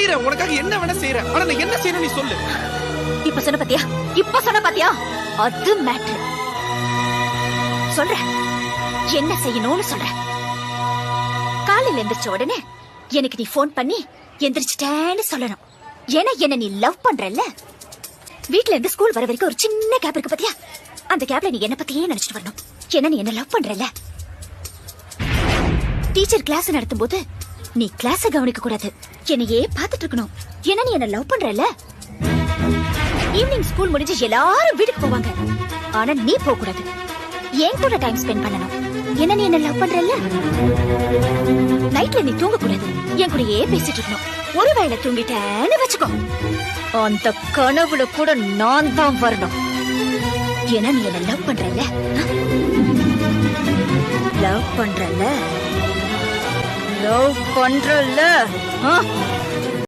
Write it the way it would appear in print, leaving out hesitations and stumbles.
செய்யறேன், உனக்காக என்ன வேணா செய்யறேன். ஆனா நான் என்ன செய்யணும் நீ சொல்லு. இப்ப சொன்ன பாத்தியா அது மேட்ரு. சொல்ற என்ன செய்யணும்னு சொல்ற. காலையில எந்திரிச்ச உடனே எனக்கு நீ போன் பண்ணி எந்திரிச்சிட்டேன்னு சொல்லணும். ஏன்னா என்ன நீ லவ் பண்றல்ல. வீட்ல இருந்து ஸ்கூல் வர வரைக்கும் ஒரு சின்ன கேப் இருக்கு பாத்தியா, அந்த கேப்ல நீ என்ன பத்தியே நினைச்சிட்டு வரணும். ஏன்னா நீ என்ன லவ் பண்றல்ல. டீச்சர் கிளாஸ் நடத்தும் போது நீ கிளாஸ கவனிக்க கூடாது, என்னையே பாத்துட்டு இருக்கணும். ஏன்னா நீ என்ன லவ் பண்றல்ல. ஈவினிங் ஸ்கூல் முடிஞ்சு எல்லாரும் வீட்டுக்கு போவாங்க, ஆனா நீ போக கூடாது, என் கூட டைம் ஸ்பெண்ட் பண்ணணும். ஏன்னா நீ என்ன லவ் பண்றல்ல. நைட்ல நீ தூங்க கூடாது, என் கூடயே பேசிட்டு இருக்கணும். ஒருவேளை தூங்கிட்டேன்னு வச்சுக்கோ, அந்த கனவுல கூட நான் தான் வரணும். ஏன்னா நீ என்ன லவ் பண்றல்ல. லவ் பண்றல்ல.